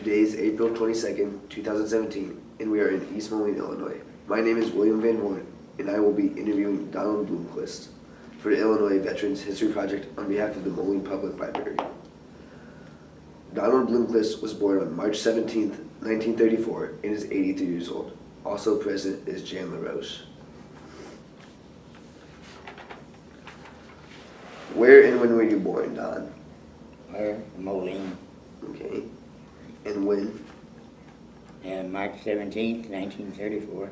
Today is April 22nd, 2017, and we are in East Moline, Illinois. My name is William Van Horn, and I will be interviewing Donald Bloomquist for the Illinois Veterans History Project on behalf of the Moline Public Library. Donald Bloomquist was born on March 17, 1934, and is 83 years old. Also present is Jan LaRoche. Where and when were you born, Don? Where? Moline. Okay. And when? March 17th, 1934.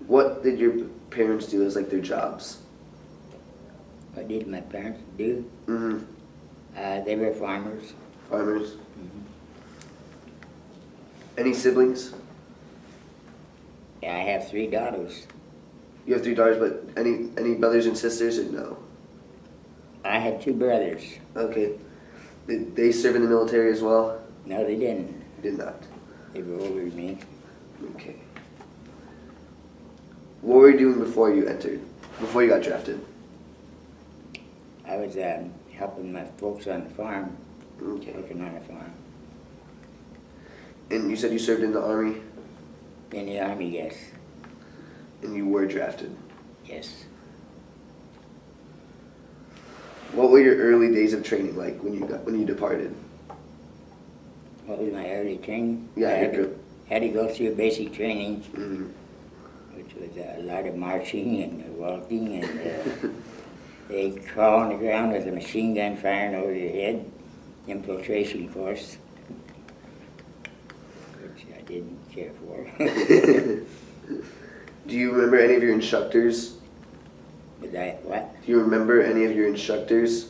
What did your parents do as like their jobs? What did my parents do? Mm-hmm. They were farmers. Farmers. Mm-hmm. Any siblings? Yeah, I have 3 daughters. You have 3 daughters, but any brothers and sisters or no? I had 2 brothers. Okay. Did they serve in the military as well? No, they didn't. Did not. They were older than me. Okay. What were you doing before you got drafted? I was helping my folks on the farm, Okay. working on the farm. And you said you served in the Army, In the Army, yes. and you were drafted. Yes. What were your early days of training like when you departed? What was my early training? Yeah, I your had to go through basic training, Mm-hmm. which was a lot of marching and walking, and they crawl on the ground with a machine gun firing over your head, infiltration course, which I didn't care for. Do you remember any of your instructors? Was I, what? Do you remember any of your instructors?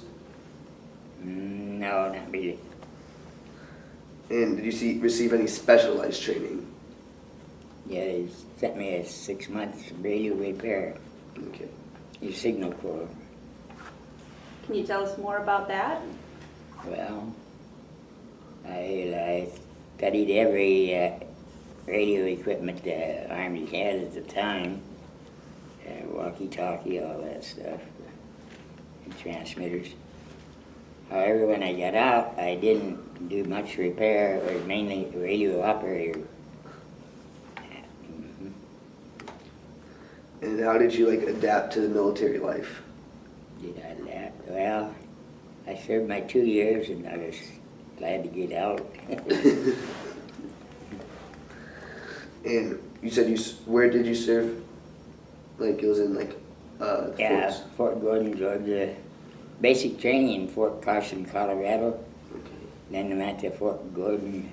No, not really. And did you receive any specialized training? Yeah, they sent me a 6 months radio repair, Okay. your signal corps. Can you tell us more about that? Well, I studied every radio equipment the Army had at the time, walkie-talkie, all that stuff, and transmitters. However, when I got out, I didn't do much repair. It was mainly radio operator. And how did you adapt to the military life? Did I that? Well, I served my 2 years, and I was glad to get out. And you said where did you serve? It was in Yeah, forts. Fort Gordon, Georgia. Basic training in Fort Carson, Colorado. Okay. Then I went to Fort Gordon,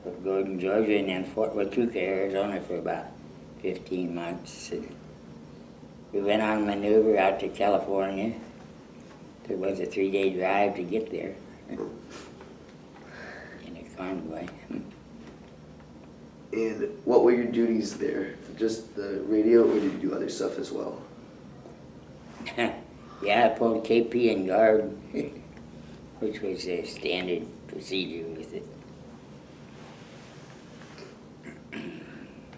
Fort Gordon, Georgia, and then Fort Huachuca, Arizona for about 15 months. And we went on a maneuver out to California. It was a 3-day drive to get there in a convoy. And what were your duties there? Just the radio, or did you do other stuff as well? Yeah, I pulled KP and guard, which was a standard procedure with it.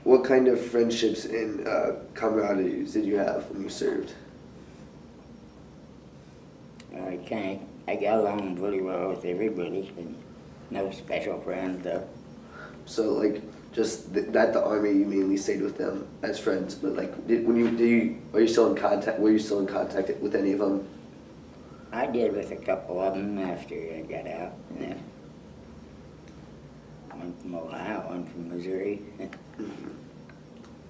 What kind of friendships and camaraderie did you have when you served? I got along really well with everybody, and no special friends though. So just that the Army, you mainly stayed with them as friends, but were you still in contact with any of them? I did with a couple of them after I got out. Yeah. One from Ohio, one from Missouri.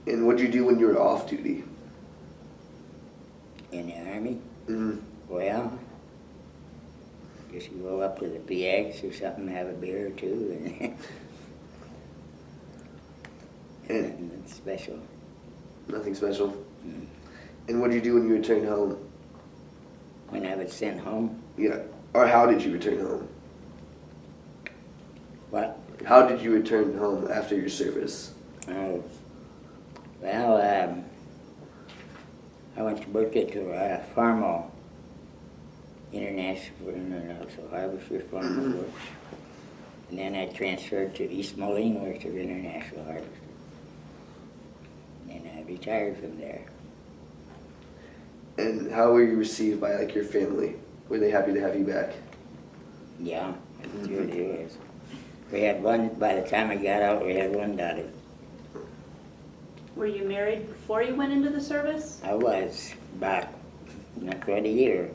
And what did you do when you were off duty? In the Army? Mm-hmm. Well, just go up to the PX or something, have a beer or two, and nothing special. Nothing special. Mm. And what did you do when you returned home? When I was sent home, Yeah. Or how did you return home? what? How did you return home after your service? Oh, well, I went to work at Farmall, International Harvester Farmall Works. And then I transferred to East Moline, worked at International Harvester. And I retired from there. And how were you received by your family? Were they happy to have you back? Yeah, It really was. We had one, by the time I got out, we had one daughter. Were you married before you went into the service? I was about not quite a year.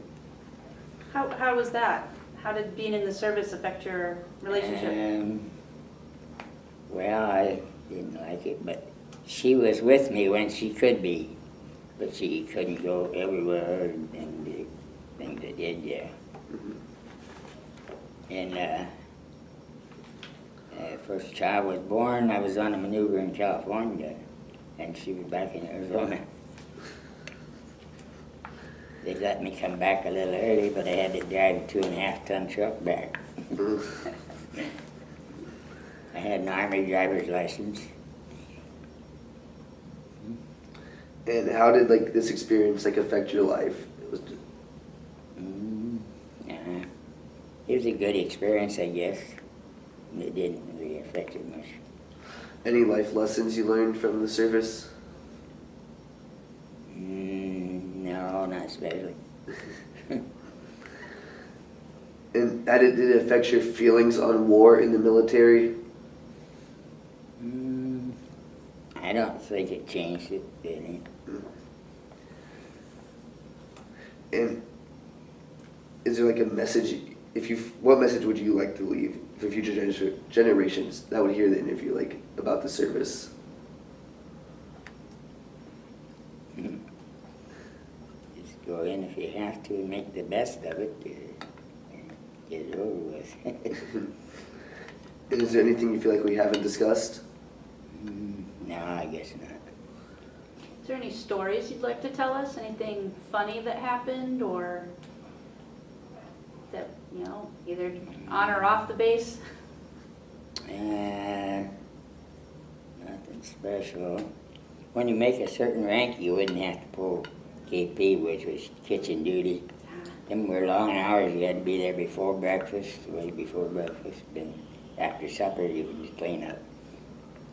How was that? How did being in the service affect your relationship? Well, I didn't like it, but she was with me when she could be, but she couldn't go everywhere and the things I did, yeah. And first child was born, I was on a maneuver in California, and she was back in Arizona. They let me come back a little early, but I had to drive a 2.5-ton truck back. I had an Army driver's license. And how did this experience affect your life? It was a good experience, I guess. It didn't really affect it much. Any life lessons you learned from the service? No, not especially. And did it affect your feelings on war in the military? I don't think it changed it, really. And is there a message, what message would you like to leave for future generations that would hear the interview, about the service? Just go in if you have to and make the best of it. Get it over with. And is there anything you feel we haven't discussed? No, I guess not. Is there any stories you'd like to tell us? Anything funny that happened or that, either on or off the base? Nothing special. When you make a certain rank, you wouldn't have to pull KP, which was kitchen duty. Them were long hours. You had to be there before breakfast, way before breakfast. Then after supper, you could just clean up.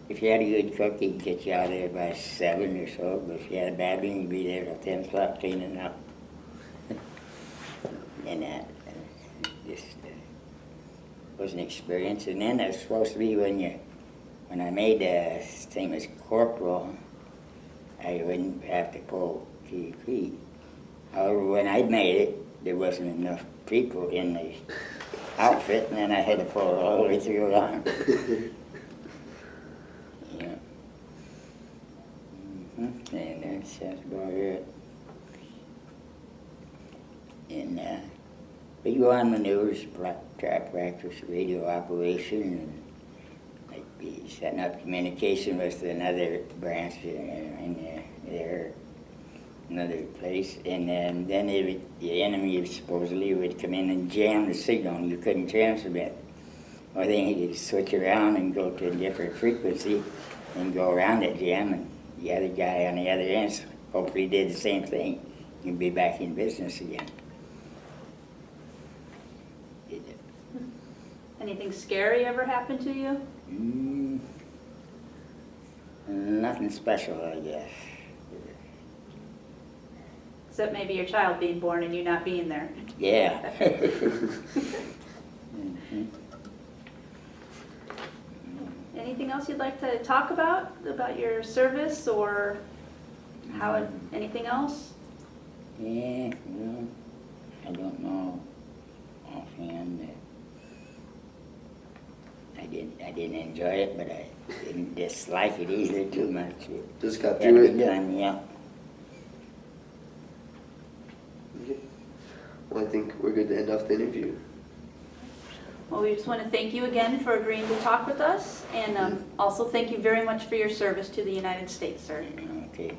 If you had a good cook, he could get you out of there by 7 or so. But if you had a bad one, you'd be there till 10 o'clock cleaning up. And that just was an experience. And then it was supposed to be when I made the thing as corporal, I wouldn't have to pull KP. However, when I made it, there wasn't enough people in the outfit, and then I had to pull it all the way through the arm. Yeah. And that's about it. And we go on maneuvers, trap practice, radio operation, and I'd be setting up communication with another branch in there, another place, and then the enemy supposedly would come in and jam the signal, and you couldn't transmit. Or then he could switch around and go to a different frequency and go around that jam, and the other guy on the other end hopefully did the same thing. You'd be back in business again. Did it. Anything scary ever happened to you? Nothing special, I guess. Except maybe your child being born and you not being there. Yeah. Anything else you'd like to talk about your service or anything else? Yeah, well, I don't know offhand. I didn't enjoy it, but I didn't dislike it either too much. Just got Had to through be it? done, yeah. Okay. Well, I think we're good to end off the interview. Well, we just want to thank you again for agreeing to talk with us, and also thank you very much for your service to the United States, sir. Okay.